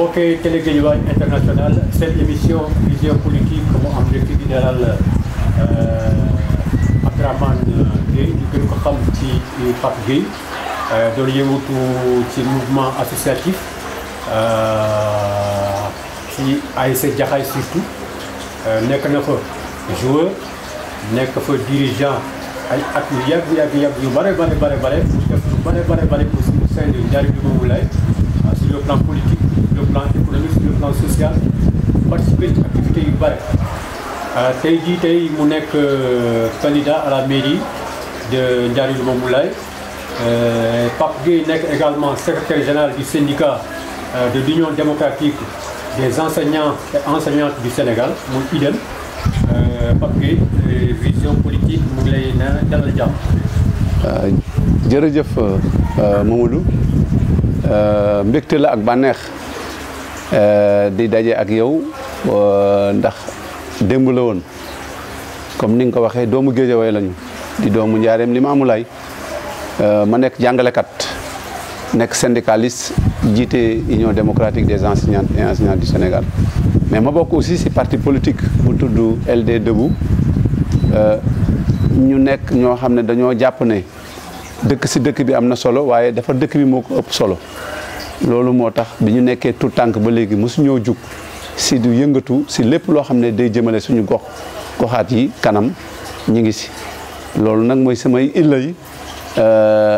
mbokki Télé Guédiawaye International seen émission vision politique mu am léegi di dalal Abdourahmane Gueye ñu gën ko xam ci Pape Gueye doon yëngatu ci mouvement associatif ci ASC Jaxaay surtout nekk na fa joueur nekk fa dirigeant ay at yu yàgg yu bare def lu bare aussi au sein de Ndiarème Limamoulaye sur le plan politique, sur le plan économique, sur le plan social participer ci activités yu bare tey mu nekk candidat à la mairie de Ndiarème Limamoulaye Pape Gueye nekk également secrétaire général du syndicat de l'Union démocratique des enseignants et enseignantes du Sénégal muy IDEM Pape Gueye vision politique mu ngi lay dalal jàmm. jërëjëf Mamadou mbégte la ak bànneex di daje ak yow ndax démb la woon comme ni nga ko waxee doomu Guédiawaye lañu di doomu Ndiarème Limamoulaye ma nekk jàngalekat nekk syndicaliste jiite Union démocratique des enseignantes et enseignants du Sénégal mais ma bokk aussi ci parti politique bu tudd LD Debout ñu nekk ñoo xam ne dañoo jàpp ne dëkk ci dëkk bi am na solo waaye dafa dëkk bi moo ko ëpp solo loolu moo tax bi ñu nekkee tout tànk ba léegi mosu ñoo jug ci du yëngatu ci lépp loo xam ne day jëmale suñu goxaat yi kanam ñu ngi ci loolu nag mooy samay illa yi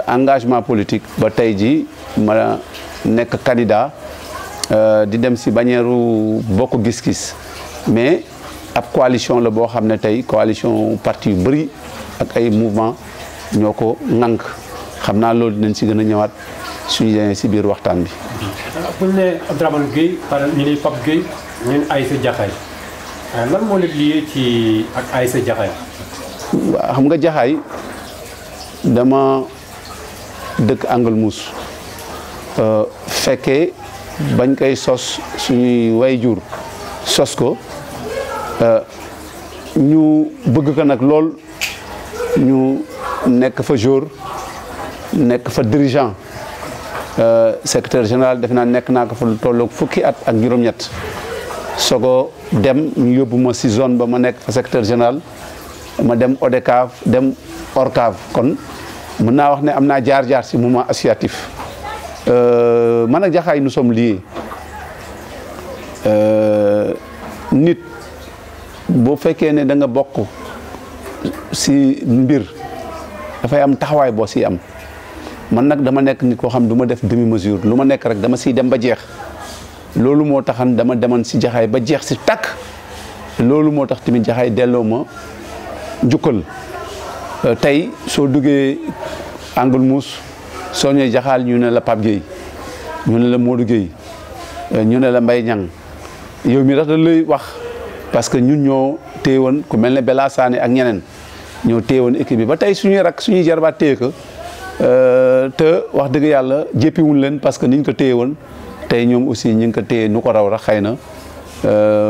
engagement politique ba tey ji ma nekk candidat di dem ci bannière bokk gis-gis mais ab coalition la boo xam ne tey coalition parti yu bëri ak ay mouvement ñoo ko ŋànk xam naa loolu dinañ ci gën a ñëwaat suñu yéene ci biir waxtaan bi. bu ñu nee Abdourahmane Gueye ñu ne Pape Gueye ñu ne ASC Jaxaay lan moo leen lié ci ak ASC Jaxaay. waaw xam nga Jaxaay dama dëkk Angle Mousse fekkee bañ koy sos suñuy wayjur sos ko ñu bëgg ko nag lool ñu nekk fa jour nekk fa dirigeant secrétaire général def naa nekk naa ko fa lu tolloog fukki at ak juróom-ñett sogo dem ñu yóbbu ma ci zone ba ma nekk fa secrétaire général ma dem ODCAV dem ORCAV kon mën naa wax ne am naa jaar-jaar ci mouvement associatif man ak Jaxaay nous sommes liés nit boo fekkee ne da nga bokk ci mbir dafay am taxawaay boo ciy am man nag dama nekk nit koo xam du ma def demi mesure lu ma nekk rek dama ciy dem ba jeex loolu moo taxan dama demoon ci Jaxaay ba jeex ci takk loolu moo tax tamit Jaxaay delloo ma njukkal tey soo duggee Angle Mousse soo ñëwee Jaxaay ñu ne la Pape Gueye ñu ne la Modou Gueye ñu ne la Mbaye Niang yow mi tax da lay wax parce que ñun ñoo téye woon ku mel ne Bella Sané ak ñeneen ñoo téye woon équipe bi ba tey suñuy rak suñuy jarbaat téye ko te wax dëgg yàlla jéppiwuñ leen parce que niñ ko téye woon tey ñoom aussi ñu ngi ko téye nu ko raw rek xëy na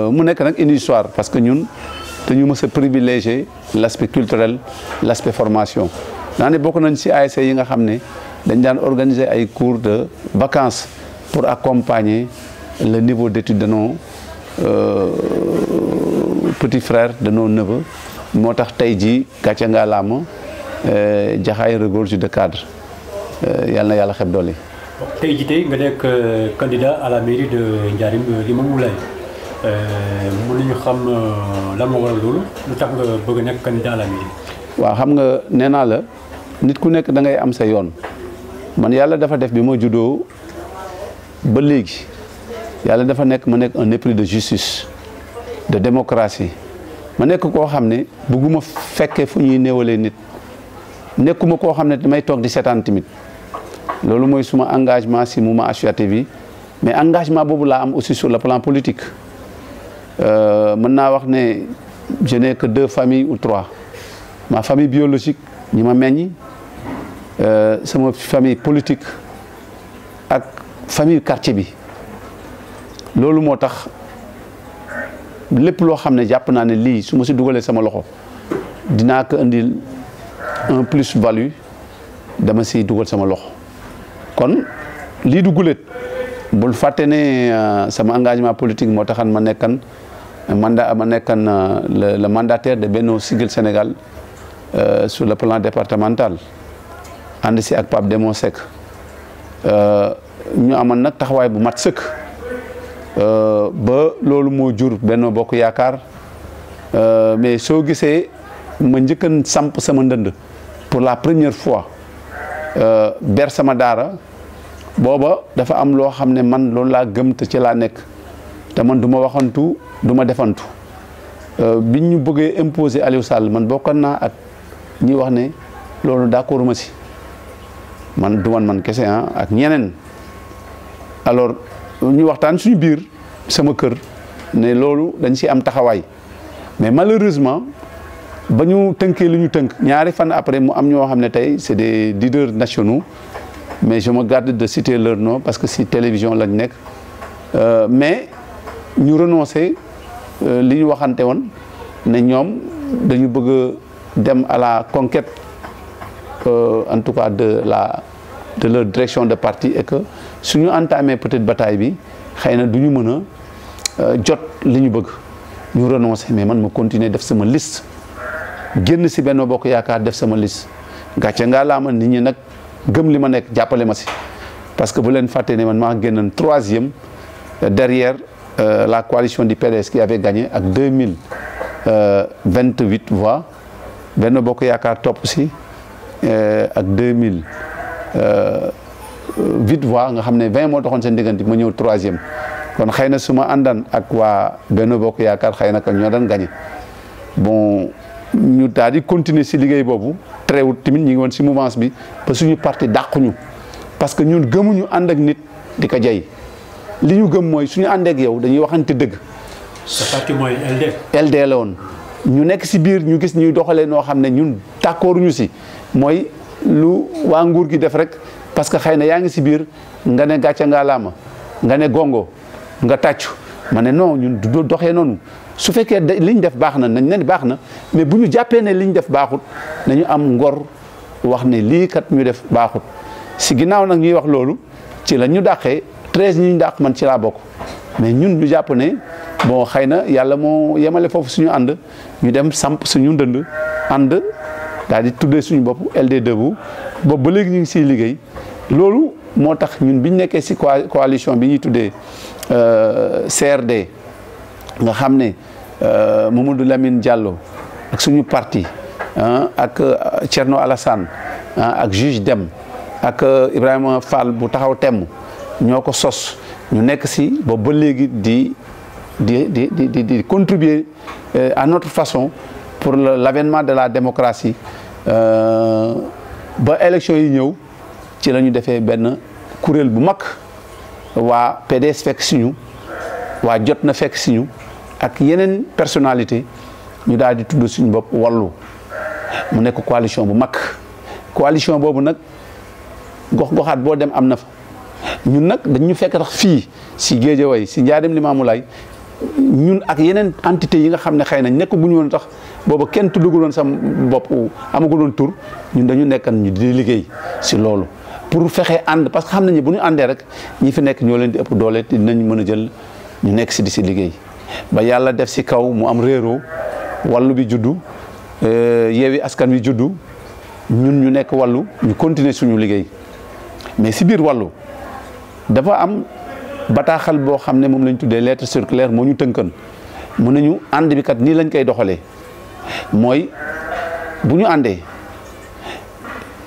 mu nekk nag une histoire parce que ñun dañu mës a privilégier l' aspect culturel l' aspect formation naa ne bokk nañ ci ASC yi nga xam ne dañ daan organiser ay cours de vacances pour accompagner le niveau d' étude de nos petits frères de nos neveux moo tax tey jii gàcce nga laama Jaxaay regorge de cadre yal na yàlla xeb doole. tey jii nga nekk candidat à la mairie de Ndiarème Limamoulaye mën nañu xam lan moo waral loolu lu tax nga bëgg a nekk candidat à la mairie. waaw xam nga nee naa la nit ku nekk da ngay am sa yoon man yàlla dafa def bi ma juddoo ba léegi yàlla dafa nekk ma nekk un épris de justice de démocratie ma nekk koo xam ne bëgguma fekkee fu ñuy néewalee nit nekkuma koo xam ne damay toog di seetaan tamit loolu mooy suma engagement ci mouvement associatif bi mais engagement boobu laa am aussi sur le plan politique mën naa wax ne je n'ai que 2 familles ou 3 ma famille biologique ñi ma meññi sama famille politique ak famille quartier bi loolu moo tax lépp loo xam ne jàpp naa ne lii su ma ci dugalee sama loxo dinaa ko indil un plus-value dama ci dugal sama loxo kon lii du guléet bul fàtte ne sama engagement politique moo taxan ma nekkan le mandataire de Benno Siggil Sénégal sur le plan départemental ànd si ak Pape Demba Seck ñu amoon nag taxawaay bu mat sëkk ba loolu moo jur Benno Bokk Yaakaar mais soo gisee ma njëkkan samp sama ndënd pour la première fois ber sama daara booba dafa am loo xam ne man loolu laa gëm te ci laa nekk te man du ma waxantu du ma defantu biñ ñu bëggee imposer Aliou Sall man bokkoon naa ak ñi wax ne loolu d'accord ma si man du man kese ak ñeneen alors ñu waxtaan suñu biir sama kër ne loolu dañ si am taxawaay mais malheureusement ba ñu tënkee li ñu tënk ñaari fan après mu am ñoo xam ne tey c'est des leaders nationaux mais je me garde de citer leur nom parce que si télévision lañ nekk mais ñu renoncé li ñu waxante woon ne ñoom dañu bëgg dem à la conquête en tout cas de leur direction de parti et que suñu entamé peut-être bataille bi xëy na du ñu mën a jot li ñu bëgg ñu renoncé mais man ma continuer def sama liste génn si Benno Bokk Yaakaar def sama liste gàcce ngaa laa ma nit ñi nag gëm li ma nekk jàppale ma si parce que bu leen fàtte ne man maa génnoon 3e derrière la coalition du PDS qui avait gagné ak 2028 voix Benno Bokk Yaakaar topp si ak 2008 voix nga xam ne 20 moo taxoon seen diggante ma ñëw 3e kon xëy na su ma àndan ak waa Benno Bokk Yaakaar xëy na ko ñoo daan gagné bon ñu daal di continuer si liggéey boobu teewul tamit ñu ngi woon si mouvance bi ba suñu parti dàquñu parce que ñun gëmuñu ànd ak nit di ko jay li ñu gëm mooy suñu ànd ak yow dañuy waxante dëgg. sa parti mooy LD. LD la woon ñu nekk si biir ñu gis ñuy doxalee noo xam ne ñun d'accord ñu si mooy lu waa nguur gi def rek parce que xëy na yaa ngi si biir nga ne gàcce ngaa laama nga ne gongo nga tàccu ma ne non ñun du doxee noonu. su fekkee liñ def baax na nañ ne baax na mais bu ñu jàppee ne liñ def baaxut nañu am ngor wax ne lii kat ñu def baaxut si ginnaaw nag ñuy wax loolu ci la ñu dàqee 13 ñu dàq man ci laa bokk mais ñun ñu jàpp ne bon xëy na yàlla moo yemale foofu suñu ànd ñu dem samp suñu ndënd ànd daal di tuddee suñu bopp LD Debout boobu ba léegi ñu ngi siy liggéey loolu moo tax ñun biñ nekkee si coalition bi ñuy tuddee CRD nga xam ne Mamadou Lamine Diallo ak suñu parti ak Thierno Alassane ak juge Dem ak Ibrahima Fall bu taxaw temm ñoo ko sos ñu nekk si boobu ba léegi di contribuer à notre façon pour l'avènement de la démocratie ba élection yi ñëw ci la ñu defee benn kuréel bu mag waa PDS fekk si ñu waa jot na fekk si ñu ak yeneen personnalité ñu daal di tudd suñu bopp wallu mu nekk coalition bu mag coalition boobu nag gox-goxaat boo dem am na fa ñun nag dañu fekk tax fii si Guédiawaye si Ndiarème Limamoulaye ñun ak yeneen entité yi nga xam ne xëy na nekk bu ñu woon tax booba kenn tuddaguloon sa bopp amaguloon tur ñun dañu nekkan ñu di liggéey si loolu pour fexe ànd parce que xam nañu bu ñu àndee rek ñi fi nekk ñoo leen di ëpp doole te dinañ mën a jël ñu nekk si di si liggéey ba yàlla def si kaw mu am réeroo wallu bi juddu yeewi askan wi juddu ñun ñu nekk wallu ñu continuer suñu liggéey mais si biir wallu dafa am bataaxal boo xam ne moom lañ tuddee lettre circulaire moo ñu tënkan mun nañu ànd bi kat nii lañ koy doxalee mooy bu ñu àndee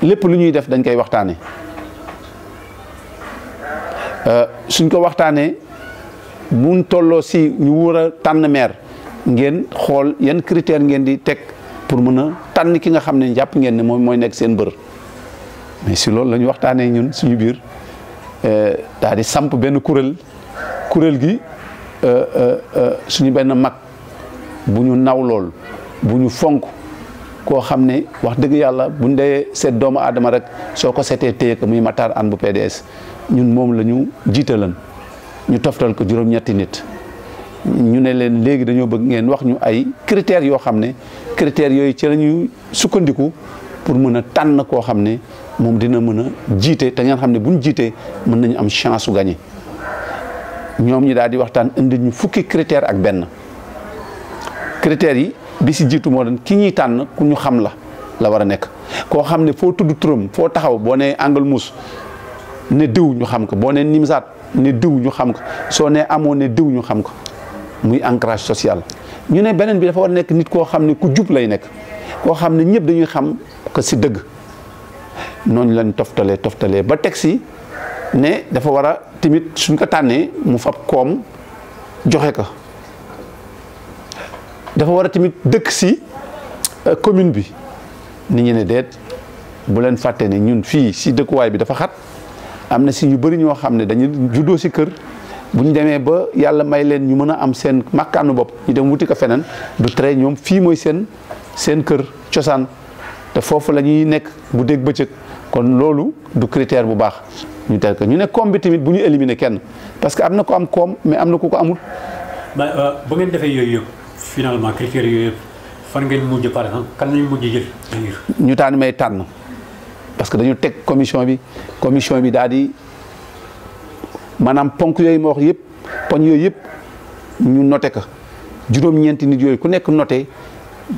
lépp lu ñuy def dañ koy waxtaane suñ ko waxtaanee mun tolloo si ñu war a tànn maire ngeen xool yan critère ngeen di teg pour mën a tànn ki nga xam ne jàpp ngeen ne moom mooy nekk seen bër mais si loolu la ñu waxtaanee ñun suñu biir daal di samp benn kuréel gi suñu benn mag bu ñu naw lool bu ñu fonk koo xam ne wax dëgg yàlla buñ dee seet doomu aadama rek soo ko seetee téye ko muy Matar Anne bu PDS ñun moom la ñu jiitalan ñu toftal ko juróom-ñetti nit ñu ne leen léegi dañoo bëgg ngeen wax ñu ay critères yoo xam ne critères yooyu ci la ñuy sukkandiku pour mën a tànn koo xam ne moom dina mën a jiite te ngeen xam ne buñ jiitee mën nañu am chance su gagné ñoom ñi daal di waxtaan indi ñu fukki critère ak benn critères yi bi si jiitu moo doon ki ñuy tànn ku ñu xam la war a nekk koo xam ne foo tudd turam foo taxaw boo nee Angle Mousse ne diw ñu xam ko boo nee Nimzaat ne diw ñu xam ko soo nee amoo ne diw ñu xam ko muy ancrage social. ñu ne beneen bi dafa war a nekk nit koo xam ne ku jub lay nekk koo xam ne ñëpp dañuy xam que si dëgg noonu lañ toftalee ba teg si ne dafa war a tamit suñ ko tànnee mu fab koom joxe ko dafa war a tamit dëkk si commune bi nit ñi ne déet bu leen fàtte ne ñun fii si dëkkuwaay bi dafa xat am na si ñu bëri ñoo xam ne dañu juddoo si kër bu ñu demee ba yàlla may leen ñu mën a am seen makkaanu bopp ñu dem wuti ko feneen du tere ñoom fii mooy seen kër cosaan te foofu la ñuy nekk bu dégg bëccëg kon loolu du critère bu baax ñu tel ko ñu ne koom bi tamit bu ñu éliminer kenn parce que am na ko am koom mais am na ku ko amul. ba ngeen defee yooyu yëpp finalement critères yooyu yëpp fan ngeen mujj par exemple kan lañu mujj jël. ñu may tànn parce que dañu teg commission bi daal di maanaam ponk yooyu ma wax yëpp poñ yooyu yëpp ñu noté ko juróom-ñeenti nit yooyu ku nekk noté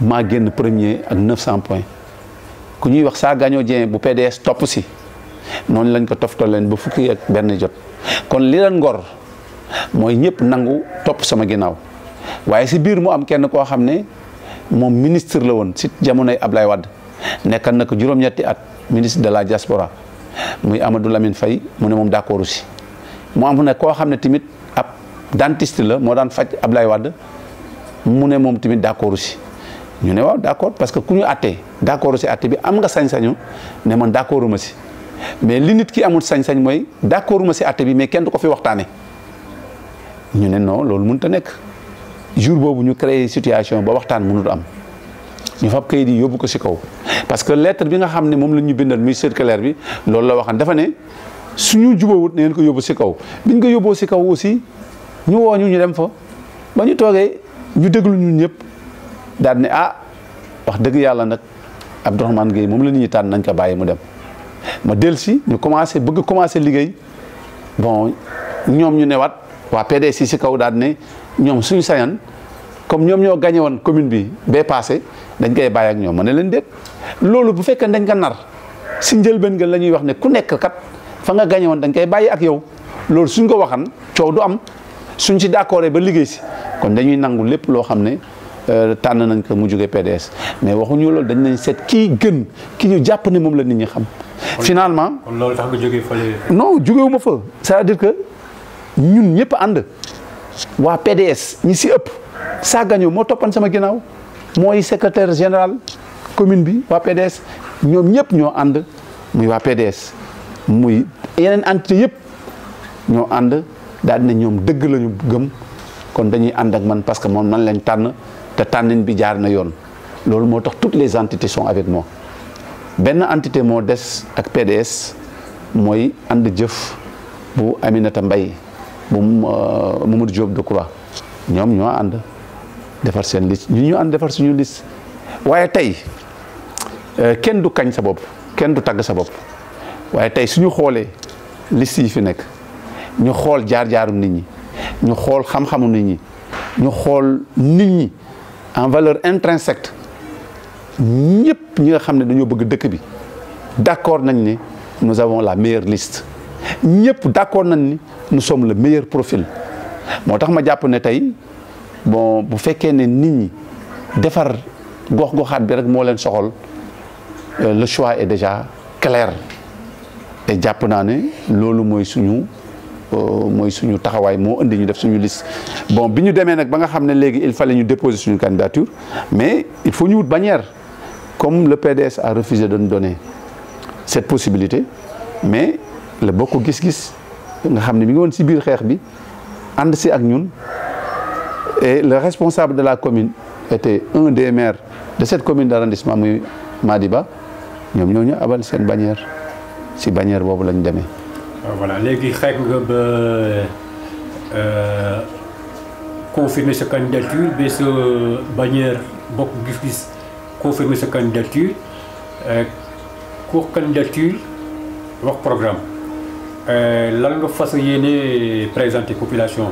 maa génn premier ak 900 points ku ñuy wax Saa Gagno Dieng bu PDS topp si noonu lañ ko toftal leen ba fukki ak benn jot kon li leen ngor mooy ñëpp nangu topp sama ginnaaw waaye si biir mu am kenn koo xam ne moom ministre la woon si jamonoy Ablaye Wade nekkan na ko juróom-ñetti at ministre de la diaspora muy Amadou Lamine Faye mu ne moom d'accord aussi mu am ne koo xam ne tamit ab dentiste la moo daan faj Ablaye Wade mu ne moom tamit d'accord aussi ñu ne waaw d'accord parce que ku ñu attee d'accord si atte bi am nga sañ-sañu ne man d'accorduma si mais li nit ki amul sañ-sañ mooy d'accorduma si atte bi mais kenn du ko fi waxtaane ñu ne non loolu mënut a nekk jour boobu ñu créé situation ba waxtaan mënut am ñu fab kayit yi yóbbu ko si kaw parce que lettre bi nga xam ne moom la ñu bindal muy circulaire bi loolu la waxan dafa ne suñu jubawut ne ngeen ko yóbbu si kaw biñ ko yóbboo si kaw aussi ñu woo ñu dem fa ba ñu toogee ñu déglu ñun ñëpp daal ne wax dëgg yàlla nag Abdourahmane Gueye moom la nit ñi tànn nañ ko bàyyi mu dem ma dellusi ñu bëgg commencé liggéey bon ñoom ñu newaat waa PDS si kaw daal ne ñoom suñu sañan comme ñoom ñoo gagné woon commune bi bee passé dañ koy bàyyi ak ñoom ma ne leen déet loolu bu fekkee dañ ko nar si njëlbeen nga la ñuy wax ne ku nekk kat fa nga gagné woon dañ koy bàyyi ak yow loolu suñ ko waxan coow du am suñ si d'accord ba liggéey si kon dañuy nangu lépp loo xam ne tànn nañ ko mu jógee PDS mais waxuñu loolu dañ nañ seet kii gën ki ñu jàpp ne moom la nit ñi xam. finalement kon loolu tax nga jógee fële. non jógewu ma fa c'est-à-dire que ñun ñëpp ànd waa PDS ñi si ëpp Saa Gagno moo toppan sama ginnaaw mooy secrétaire général commune bi waa PDS ñoom ñëpp ñoo ànd muy waa PDS muy yeneen entité yëpp ñoo ànd daal ne ñoom dëgg lañu gëm kon dañuy ànd ak man parce que moom man lañ tànn te tànnin bi jaar na yoon loolu moo tax toutes les entités sont avec moi benn entité moo des ak PDS mooy ànd jëf bu Aminata Mbaye bu Mamadou Diop Decroix ñoom ñoo ànd defar seen liste ñu ànd defar suñu liste waaye tey kenn du kañ sa bopp kenn du tagg sa bopp waaye tey suñu xoolee liste yi fi nekk ñu xool jaar-jaaru nit ñi ñu xool xam-xamu nit ñi ñu xool nit ñi en valeur intrinsèque ñëpp ñi nga xam ne dañoo bëgg dëkk bi d'accord nañ ne nous avons la meilleure liste ñëpp d'accord nañ ni nous sommes le meilleur profil moo tax ma jàpp ne tey bon bu fekkee ne nit ñi defar gox-goxaat bi rek moo leen soxal le choix est déjà clair te jàpp naa ne loolu mooy suñu taxawaay moo indi ñu def suñu liste bon bi ñu demee nag ba nga xam ne léegi il fallait ñu déposer suñu candidature mais il faut ñu wut bannière comme le PDS a refusé de nous donner cette possibilité mais le Bokk Gis Gis nga xam ne mi ngi woon si biir xeex bi ànd si ak ñun et le responsable de la commune était un des maires de cette commune d'arrondissement muy Madiba ñoom ñoo ñu abal seen bannière si bannière boobu lañ demee. Voilà léegi xeex nga ba confirmer sa candidature ba sa bannière Bokk Gis Gis confirmer sa candidature cour candidature wax programme lan nga fas yéene présenter population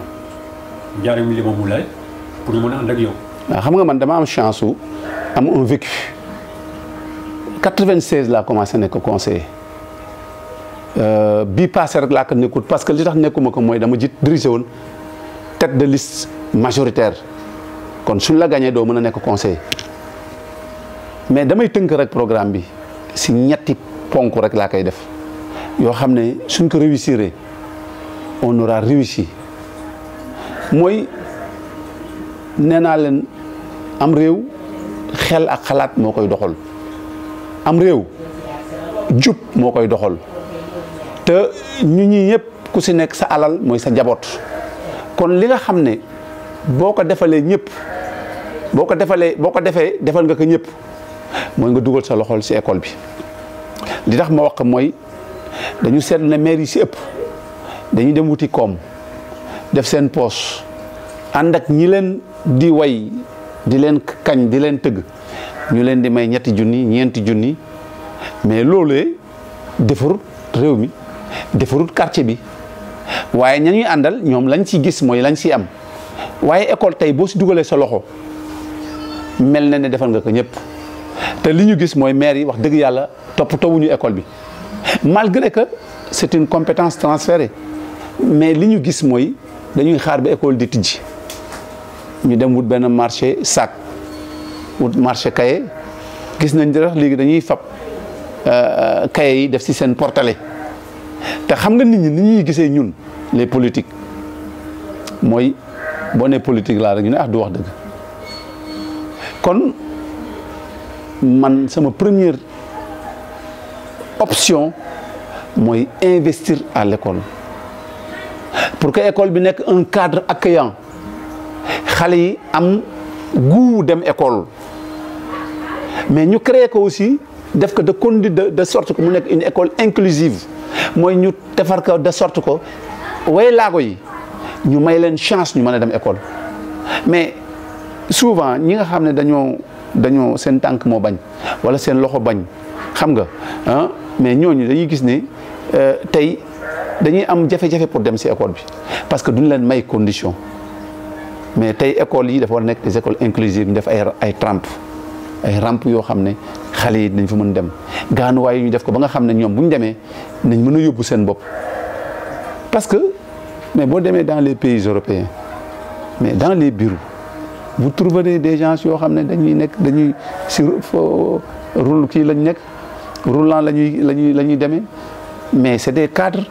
Ndiarème Limamoulaye pour ñu mën a ànd ak yow. waaw xam nga man dama am chance su am un vécu 96 laa commencé nekk conseiller bii passé rek laa ko nekkul parce que li tax nekkuma ko mooy dama dirigé woon tête de liste majoritaire kon suñ la gagné doo mën a nekk conseiller mais damay tënk rek programme bi si ñetti ponk rek laa koy def yoo xam ne suñ ko réussir on aura réussi mooy nee naa leen am réew xel ak xalaat moo koy doxal am réew jub moo koy doxal te ñu ñi ñëpp ku si nekk sa alal mooy sa njaboot kon li nga xam ne boo ko defalee ñëpp boo ko defee defal nga ko ñëpp mooy nga dugal sa loxol si école bi li tax ma wax mooy dañu seet ne maire yi si ëpp dañuy dem wuti koom def seen poche ànd ak ñi leen di way di leen kañ di leen tëgg ñu leen di may ñetti junni ñeenti junni mais loolee defarut réew mi defarut quartier bi waaye ña ñuy àndal ñoom lañ ci gis mooy lañ ci am waaye école tey boo si dugalee sa loxo mel na ne defal nga ko ñëpp te li ñu gis mooy maire yi wax dëgg yàlla toppatoowuñu école bi malgré que c'est une compétence transférée mais li ñu gis mooy dañuy xaar ba école di tijji ñu dem wut benn marché sac wut marché cahier gis nañ di léegi dañuy fab cahier yi def ci seen portale te xam nga nit ñi ni ñuy gisee ñun les politiques mooy boo nee politique laa rek ñu ne du wax dëgg kon man sama première option mooy investir à l'école pour que école bi nekk un cadre accueillant xale yi am goût dem école mais ñu créer ko aussi def ko de conduite de sorte que mu nekk une école inclusive mooy ñu defar ko de sorte que way laago yi ñu may leen chance ñu mën a dem école mais souvent ñi nga xam ne dañoo seen tànk moo bañ wala seen loxo bañ xam nga ah mais ñooñu dañuy gis ne tey dañuy am jafe-jafe pour dem ci école bi parce que duñ leen may condition mais tey école yi dafa war a nekk des écoles inclusives ñu def ay rampe yoo xam ne xale yi dañ fa mën dem gaanuwaay yi ñu def ko ba nga xam ne ñoom bu ñu demee nañ mën a yóbbu seen bopp parce que mais boo demee dans les pays européens mais dans les bureaux vous trouverez des gens yoo xam ne dañuy si roule kii lañ nekk roulant la ñuy demee mais c'est des cadres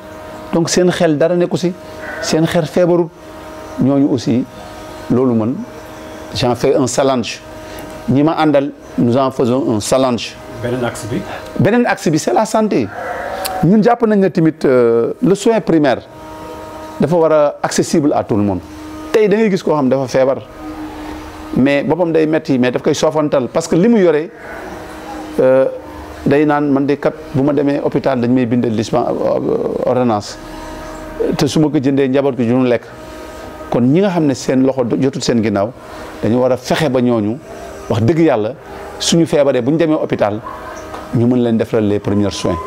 donc seen xel dara nekku si seen xel feebarut ñooñu aussi loolu man j'en fais un challenge ñi ma àndal nous en faisons un challenge. beneen axe bi c'est la santé ñun jàpp nañ ne tamit le soin primaire dafa war a accessible à tout le monde tey da ngay gis koo xam dafa feebar mais boppam day metti mais daf koy soofantal parce que li mu yore day naan man de kat bu ma demee hôpital dañ may bindal ordonnance te su ma ko jëndee njaboot gi duñu lekk kon ñi nga xam ne seen loxo jotut seen ginnaaw dañu war a fexe ba ñooñu wax dëgg yàlla suñu feebaree bu ñu demee hôpital ñu mën leen defal les premiers soins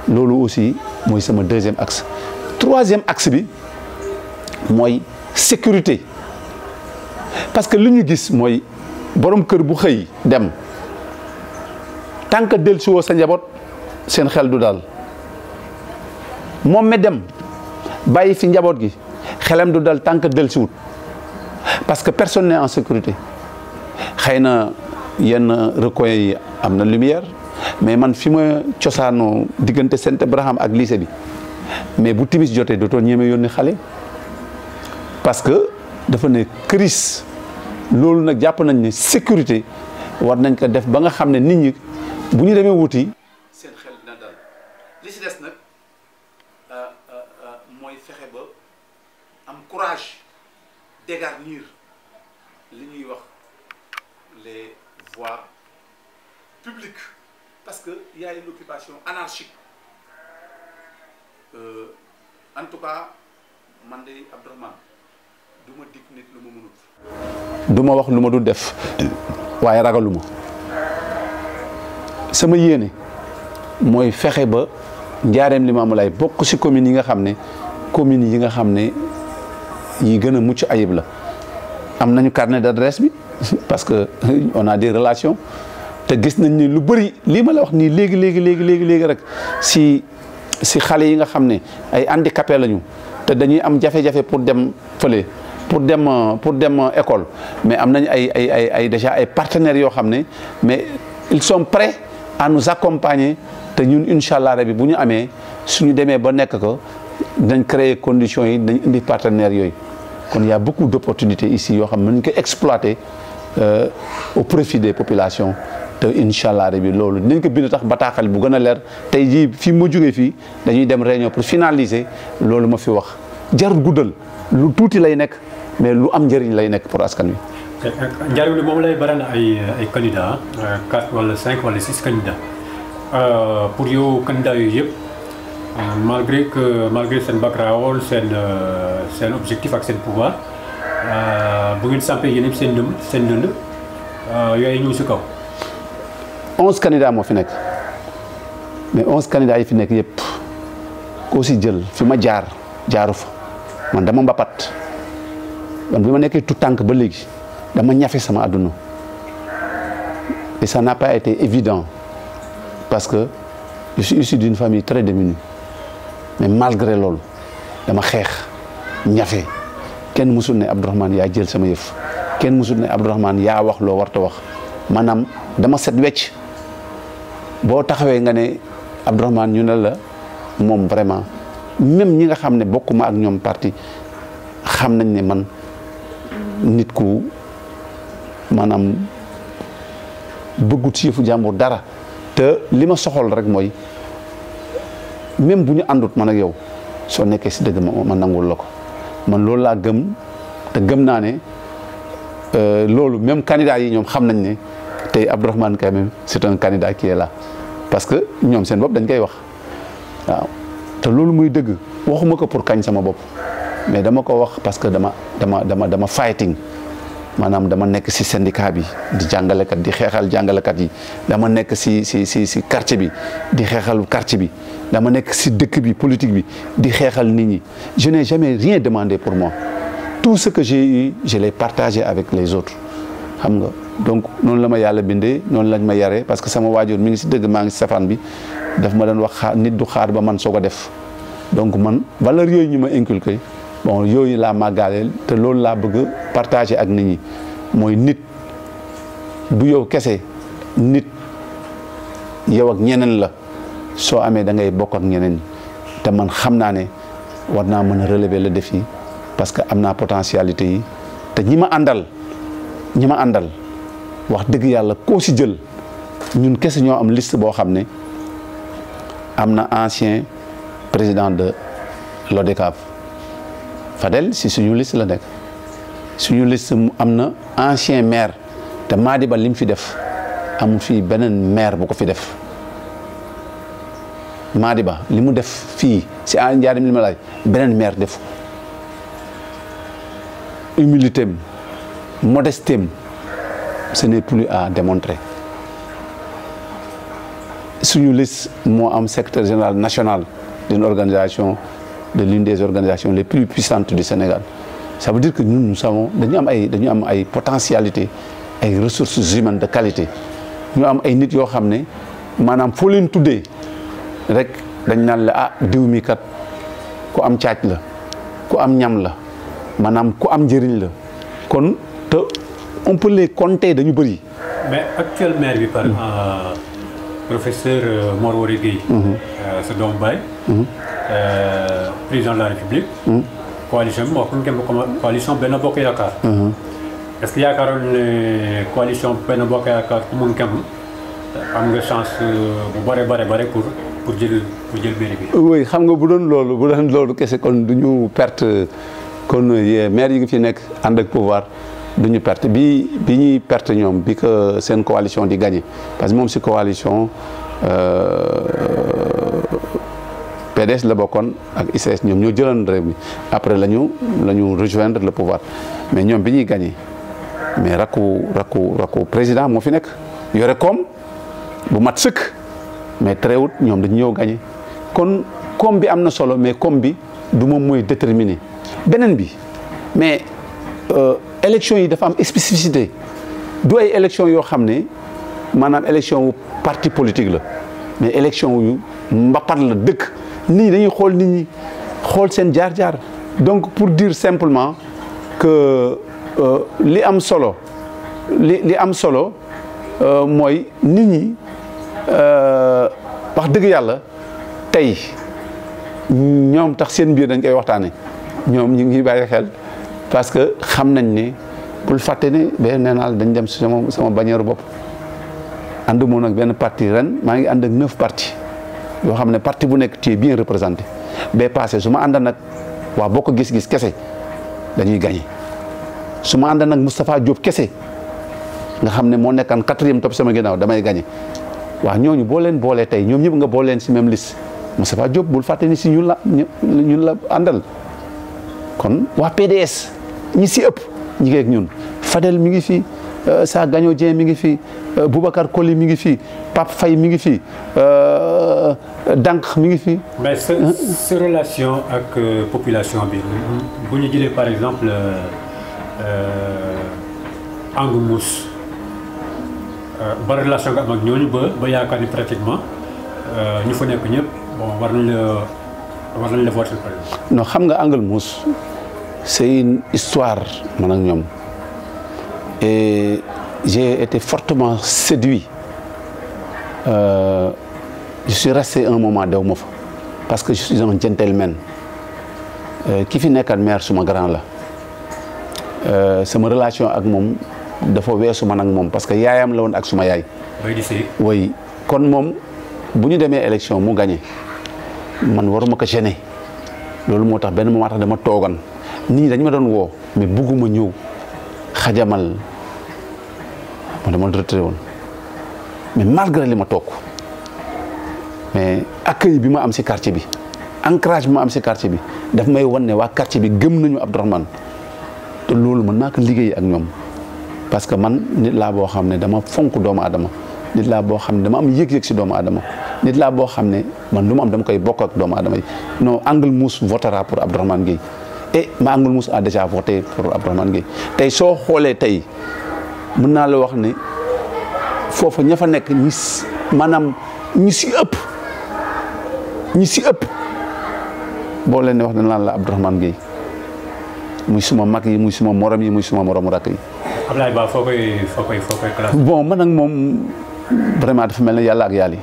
loolu aussi mooy sama deuxième axe. troisième axe bi mooy sécurité parce que li ñu gis mooy borom kër bu xëy dem tant que dellusiwoo sa njaboot seen xel du daal moom mi dem bàyyi fi njaboot gi xelam du dal tant que dellusiwut parce que personne n'est en sécurité xëy na yenn recoins yi am na lumière mais man fi ma cosaanoo diggante Saint Abraham ak lycée bi mais bu timis jotee dootoo ñeme yónni xale parce que dafa ne crise loolu nag jàpp nañ ne sécurité war nañ ko def ba nga xam ne nit ñi bu ñu demee wuti seen xel dina dal li si des nag mooy fexe ba am courage dégarnir li ñuy wax les voies publiques parce que y a une occupation anarchique en tout cas man de Abdourahmane du ma dig nit lu ma mënut. du ma wax lu ma du def waaye ragaluma sama yéene mooy fexe ba Njaareem Limamoulaye bokk ci communes yi nga xam ne communes yi nga xam ne yi gën a mucc ayib la am nañu carnet d'adresse bi parce que on a des relations te gis nañ ni lu bëri lii ma la wax nii léegi rek si xale yi nga xam ne ay handicapé lañu te dañuy am jafe-jafe pour dem fële pour dem école mais am nañ ay déjà ay partenaires yoo xam ne mais ils sont prêts à nous accompagner te ñun incha allah rabi bu ñu amee suñu demee ba nekk ko dañ créer conditions yi dañ indi partenaires yooyu kon y a beaucoup d'opportunités ici yoo xam ne mën nañu ko exploiter au profit des populations te incha allah rabi loolu dinañ ko bind tax bataaxal bu gën a leer tey jii fii ma jógee fii dañuy dem réunion pour finaliser loolu ma fi wax jarul guddal lu tuuti lay nekk mais lu am njëriñ lay nekk pour askan wi. Njaareem li moom lay bari na ay candidats 4 wala 5 wala 6 candidats pour yow candidats yooyu yëpp malgré seen background seen objectif ak seen pouvoir bu ngeen sampee yéen seen dënd yooyu ñëw si kaw. 11 candidats moo fi nekk mais 11 candidats yi fi nekk yëpp koo si jël fi ma jaaru fa man dama mbapat man bi ma nekkee tout tànk ba léegi dama ñafe sama àdduna et ça n'a pas été évident parce que je suis issu d'une famille très démunie mais malgré loolu dama xeex ñafe kenn musul ne Abdourahmane yaa jël sama yëf kenn musul ne Abdourahmane yaa wax loo warta wax maanaam dama set wecc boo taxawee nga ne Abdourahmane ñu ne la moom vraiment même ñi nga xam ne bokkuma ak ñoom parti xam nañ ne man nit ku maanaam bëggut ci yëfu jàmbur dara te li ma soxal rek mooy même bu ñu àndut man ak yow soo nekkee si dëgg ma nangul la ko man loolu laa gëm te gëm naa ne loolu même candidat yi ñoom xam nañ ne tey Abdourahmane quand même c'est un candidat qui est là parce que ñoom seen bopp dañ koy wax waaw te loolu muy dëgg waxuma ko pour kañ sama bopp mais dama ko wax parce que dama fighting maanaam dama nekk si syndicat bi di jàngalekat di xeexal jàngalekat yi dama nekk si quartier bi di xeexal quartier bi dama nekk si dëkk bi politique bi di xeexal nit ñi je n'ai jamais rien demandé pour moi tout ce que j'ai eu je l'ai partagé avec les autres xam nga donc noonu la ma yàlla bindee noonu lañ ma yaree parce que sama waajur mi ngi si dëgg maa ngi si safaan bi daf ma doon wax nit du xaar ba man soog a def donc man valeur yooyu ñu ma inculqué bon yooyu laa màggaaleel te loolu laa bëgg partager ak nit ñi mooy nit du yow kese nit yow ak ñeneen la soo amee da ngay bokk ak ñeneen te man xam naa ne war naa mën a relever le défi parce que am naa potentialité yi te ñi ma àndal wax dëgg yàlla koo si jël ñun kese ñoo am liste boo xam ne am na ancien président de l'ODCAV Fadel si suñu liste la nekk suñu liste am na ancien maire te Madiba li mu fi def amul fii beneen maire bu ko fi def Madiba li mu def fii si Njaareem Limamoulaye beneen maire def humilité am modesté am ce n'est plus à démontrer suñu liste moo am secrétaire général national d'une organisation de l'une des organisations les plus puissantes du Sénégal ça veut dire que ñun nous savons dañu am ay potentialité ay ressources humaines de qualité ñu am ay nit yoo xam ne maanaam foo leen tuddee rek dañ naan la ah diw mi kat ku am caac la ku am ñam la maanaam ku am njëriñ la kon te on peut les compter dañu bëri. mais actuel maire bi par professeur Mor Waré Gueye sa doom baay président de la République coalition bi moo ko ngeen coalition Benno Bokk Yaakaar est-ce que yaakaaroon ne coalition Benno Bokk Yaakaar ku mun kam am nga chance bu bare pour jël mairie bi. oui xam nga bu doon loolu kese kon du ñu perte kon maire yi nga fi nekk ànd ak pouvoir du ñu perte bi ñuy perte ñoom bi que seen coalition di gagné parce que moom si coalition PDS la bokkoon ak ICS ñoom ñoo jëloon réew mi après la ñu rejoindre le pouvoir mais ñoom bi ñuy gagné mais rakku président moo fi nekk yore koom bu mat sëkk mais terewut ñoom dañu ñëw gagné kon koom bi am na solo mais koom bi du moom mooy déterminer beneen bi mais élection yi dafa am spécificité du ay élection yoo xam ne maanaam élection wu parti politique la mais élection yu mbapat la dëkk nit ñi dañuy xool nit ñi xool seen jaar-jaar donc pour dire simplement que li am solo li am solo mooy nit ñi wax dëgg yàlla tey ñoom tax seen biir dañ koy waxtaane ñoom ñu ngi bàyyi xel parce que xam nañ ne bul fàtte ne ba nee naa dañ dem si sama bannière bopp ànd moom nag benn parti ren maa ngi ànd ak 9 partis yoo xam ne parti bu nekk tu es bien représenté ba passé su ma ànd nag waa Bokk Gis Gis kese dañuy gagné su ma ànd nag Moustapha Diop kese nga xam ne moo nekkaan 4e topp sama ginnaaw damay gagné waaw ñooñu boo leen boolee tey ñoom ñëpp nga boole leen si même liste Moustapha Diop bul fàtte ni si ñun la àndal kon waa PDS ñi si ëpp ñi ngi ak ñun Fadel mi ngi fi Sa Gagno Dieng mi ngi fi Boubacar Koli mi ngi fi Pape Faye mi ngi fi Dank mi ngi fi. mais sa relation ak population bi bu ñu jëlee par exemple Angle Mousse ba relation nga am ak ñooñu ba yaakaar ni pratiquement ñu fa nekk ñëpp bon war nañ la voter par exemple. non xam nga Angle Mousse c'est une histoire man ak ñoom et j'ai été fortement séduit je suis resté un moment dew ma fa parce que je suis un gentleman ki fi nekkat maire suma grand la sama relation ak moom dafa weesu man ak moom parce que yaayam la woon ak suma yaay. oui kon moom bu ñu demee élection mu gagné man waruma ko gêner loolu moo tax benn moment tax dama toogan nit ñi dañ ma doon woo mais bugguma ñëw xajamal ma dama retraité woon mais malgré li ma toog mais accueil bi ma am si quartier bi ancrage bi ma am si quartier bi daf may wan ne waa quartier bi gëm nañu Abdourahmane te loolu mën naa ko liggéey ak ñoom parce que man nit laa boo xam ne dama fonk doomu aadama nit laa boo xam ne dama am yëg-yëg si doomu aadama nit laa boo xam ne man lu ma am dama koy bokk ak doomu aadama yi non Angle Mousse votera pour Abdourahmane Gueye et ma Angle Mousse a déjà voté pour Abdourahmane Gueye tey soo xoolee tey mën naa la wax ne foofu ña fa nekk maanaam ñi si ëpp boo leen ne wax dañ la Abdourahmane Gueye muy suma mag yi muy suma morom yi muy suma moromu rakk yi. Ablaye Ba foo koy classé. bon man ak moom vraiment dafa mel ne yàlla ak yàlla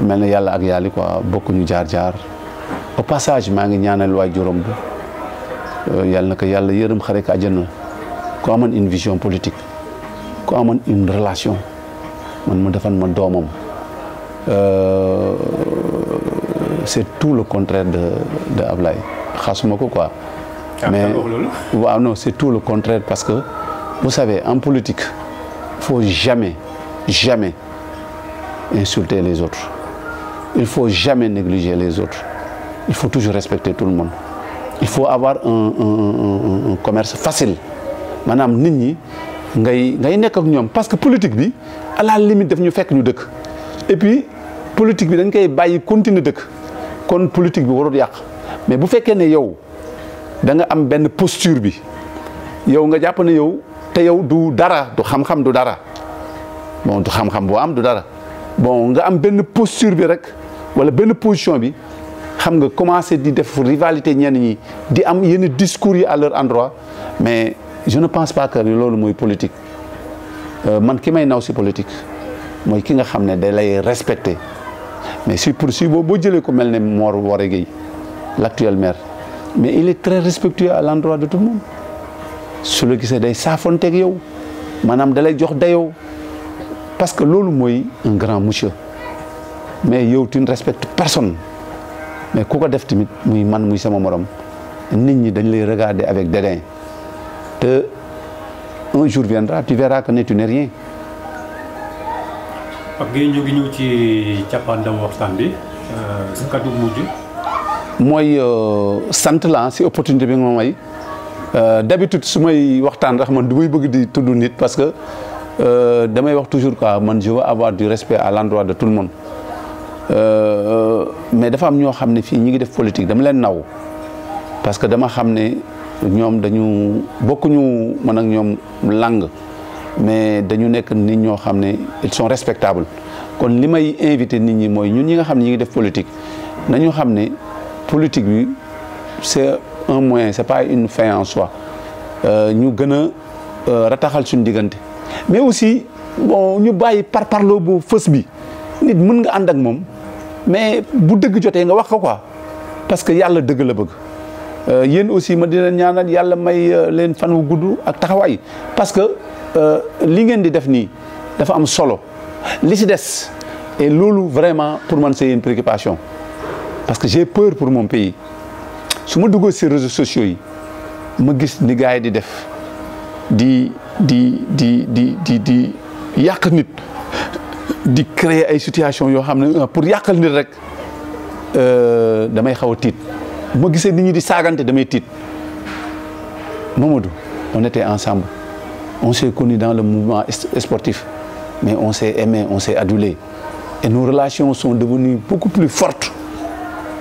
mel ne yàlla ak yàlla quoi bokkuñu jaar-jaar au passage maa ngi ñaanal waay juróom bi yàlla na ko yàlla yërëm xare ko àjjana ku amoon une vision politique ku amoon une relation man mu defan ma doomam c'est tout le contraire de Ablaye xasuma ko quoi. mais waaw non c'est tout le contraire parce que vous savez en politique il faut jamais insulter les autres il faut jamais négliger les autres il faut toujours respecter tout le monde il faut avoir un commerce facile maanaam nit ñi ngay nekk ak ñoom parce que politique bi à la limite daf ñu fekk ñu dëkk et puis politique bi dañ koy bàyyi continuer dëkk kon politique bi warul yàq mais bu fekkee ne yow da nga am benn posture bi yow nga jàpp ne yow te yow du dara du xam-xam du dara bon du xam-xam boo am du dara bon nga am benn posture bi rek wala benn position bi xam nga commencé di def rivalité ñenn ñi di am yenn discours yi à leur endroit mais je ne pense pas que loolu mooy politique man ki may naw si politique mooy ki nga xam ne da lay respecter mais si boo jëlee ko mel ne Mor Woré Gueye l'actuel maire mais il est très respectueux à l'endroit de tout le monde su la gisee day saafonteeg yow maanaam da lay jox dayoo parce que loolu mooy un grand monsieur mais yow tu ne respectes personne mais ku ko def tamit muy man muy sama morom nit ñi dañ lay regarder avec dédain te un jour viendra tu verras que tu n'es rien. ak ñu ngi ñëw ci cappaandaw waxtaan bi sa kàddu mujj. mooy sant la si opportunité bi nga ma may d'habitude su may waxtaan rek man du may bëgg di tudd nit parce que damay wax toujours quoi man je veux avoir du respect à l'endroit de tout le monde mais dafa am ñoo xam ne fii ñi ngi def politique dama leen naw parce que dama xam ne ñoom dañu bokkuñu man ak ñoom langue mais dañu nekk nit ñoo xam ne ils sont respectables kon li may invité nit ñi mooy ñun ñi nga xam ne ñi ngi def politique nañu xam ne politique bi c'est un moyen c'est pas une fin en soi ñu gën a rataxal suñu diggante mais aussi bon ñu bàyyi parloo bu fës bi nit mën nga ànd ak moom mais bu dëgg jotee nga wax ko quoi parce que yàlla dëgg la bëgg yéen aussi ma dina ñaanal yàlla may leen fan wu gudd ak taxawaay parce que li ngeen di def nii dafa am solo li ci des et loolu vraiment pour man c'est une préoccupation parce que j'ai peur pour mon pays su ma duggoo ci réseaux sociaux yi ma gis ni gars yi di def di yàq nit di créer ay situations yoo xam ne pour yàqal nit rek damay xaw a tiit ma gisee nit ñi di saagante damay tiit Mamadou on était ensemble on s'est connus dans le mouvement sportif mais on s'est aimé on s'est adulé et nos relations sont devenues beaucoup plus fortes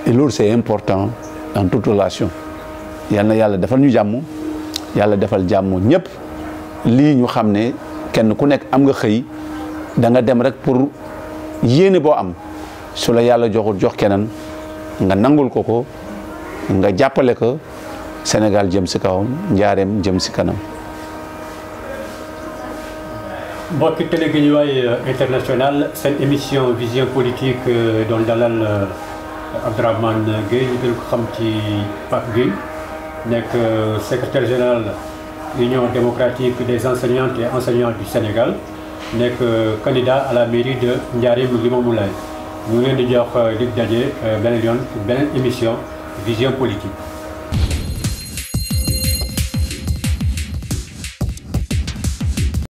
et loolu c'est important dans toute relation yal na yàlla defal ñu jàmm yàlla defal jàmm ñëpp lii ñu xam ne kenn ku nekk am nga xëy da nga dem rek pour yéene boo am su la yàlla joxul jox keneen nga nangul ko nga jàppale ko Sénégal jëm si kawam njaareem jëm si kanam. mbokki Télé Guédiawaye International seen émission vision politique doon dalal Abdourahmane Gueye ñu gën ko xam ci Pape Gueye nekk secrétaire général Union démocratique des enseignantes et enseignants du Sénégal nekk candidat à la mairie de Ndiarème Limamoulaye ñu ngi leen di jox dig daje beneen yoon beneen émission vision politique.